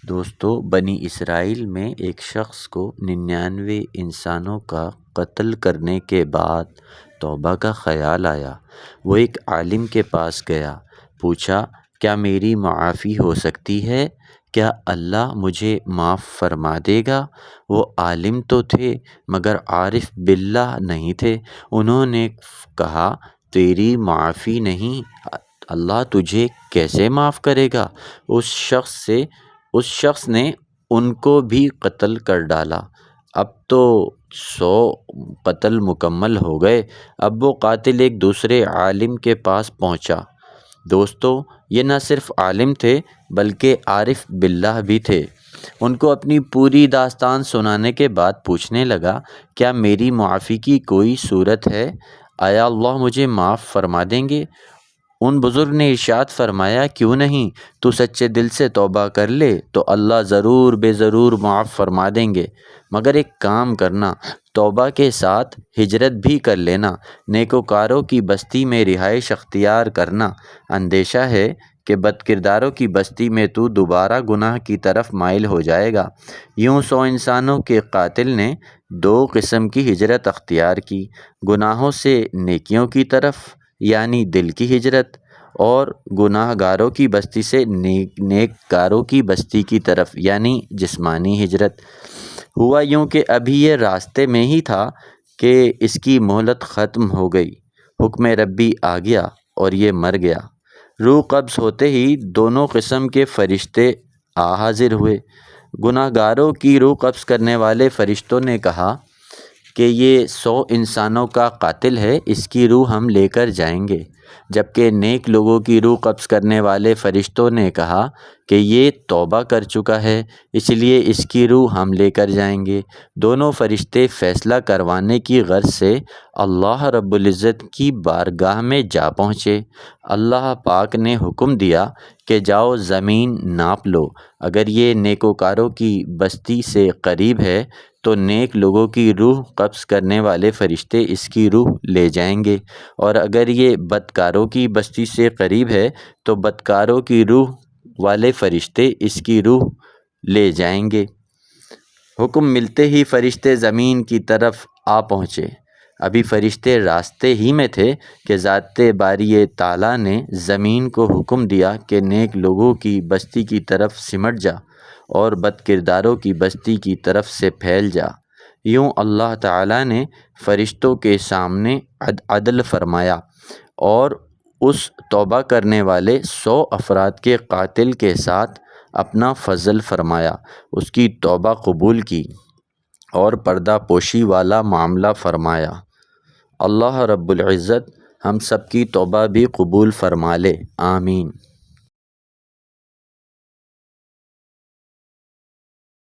دوستو، بنی اسرائیل میں ایک شخص کو 99 انسانوں کا قتل کرنے کے بعد توبہ کا خیال آیا۔ وہ ایک عالم کے پاس گیا، پوچھا کیا میری معافی ہو سکتی ہے؟ کیا اللہ مجھے معاف فرما دے گا؟ وہ عالم تو تھے مگر عارف باللہ نہیں تھے۔ انہوں نے کہا تیری معافی نہیں، اللہ تجھے کیسے معاف کرے گا؟ اس شخص نے ان کو بھی قتل کر ڈالا۔ اب تو 100 قتل مکمل ہو گئے۔ اب وہ قاتل ایک دوسرے عالم کے پاس پہنچا۔ دوستو، یہ نہ صرف عالم تھے بلکہ عارف باللہ بھی تھے۔ ان کو اپنی پوری داستان سنانے کے بعد پوچھنے لگا کیا میری معافی کی کوئی صورت ہے؟ آیا اللہ مجھے معاف فرما دیں گے؟ ان بزرگ نے ارشاد فرمایا کیوں نہیں، تو سچے دل سے توبہ کر لے تو اللہ ضرور بے ضرور معاف فرما دیں گے، مگر ایک کام کرنا، توبہ کے ساتھ ہجرت بھی کر لینا، نیکوکاروں کی بستی میں رہائش اختیار کرنا۔ اندیشہ ہے کہ بد کرداروں کی بستی میں تو دوبارہ گناہ کی طرف مائل ہو جائے گا۔ یوں 100 انسانوں کے قاتل نے 2 قسم کی ہجرت اختیار کی، گناہوں سے نیکیوں کی طرف یعنی دل کی ہجرت، اور گناہ گاروں کی بستی سے نیک کاروں کی بستی کی طرف یعنی جسمانی ہجرت۔ ہوا یوں کہ ابھی یہ راستے میں ہی تھا کہ اس کی مہلت ختم ہو گئی، حکم ربی آ گیا اور یہ مر گیا۔ روح قبض ہوتے ہی دونوں قسم کے فرشتے حاضر ہوئے۔ گناہ گاروں کی روح قبض کرنے والے فرشتوں نے کہا کہ یہ 100 انسانوں کا قاتل ہے، اس کی روح ہم لے کر جائیں گے، جبکہ نیک لوگوں کی روح قبض کرنے والے فرشتوں نے کہا کہ یہ توبہ کر چکا ہے، اس لیے اس کی روح ہم لے کر جائیں گے۔ دونوں فرشتے فیصلہ کروانے کی غرض سے اللہ رب العزت کی بارگاہ میں جا پہنچے۔ اللہ پاک نے حکم دیا کہ جاؤ زمین ناپ لو، اگر یہ نیکوکاروں کی بستی سے قریب ہے تو نیک لوگوں کی روح قبض کرنے والے فرشتے اس کی روح لے جائیں گے، اور اگر یہ بدکاروں کی بستی سے قریب ہے تو بدکاروں کی روح والے فرشتے اس کی روح لے جائیں گے۔ حکم ملتے ہی فرشتے زمین کی طرف آ پہنچے۔ ابھی فرشتے راستے ہی میں تھے کہ ذات باری تعالیٰ نے زمین کو حکم دیا کہ نیک لوگوں کی بستی کی طرف سمٹ جا اور بد کرداروں کی بستی کی طرف سے پھیل جا۔ یوں اللہ تعالیٰ نے فرشتوں کے سامنے عدل فرمایا اور اس توبہ کرنے والے 100 افراد کے قاتل کے ساتھ اپنا فضل فرمایا، اس کی توبہ قبول کی اور پردہ پوشی والا معاملہ فرمایا۔ اللہ رب العزت ہم سب کی توبہ بھی قبول فرما لے، آمین۔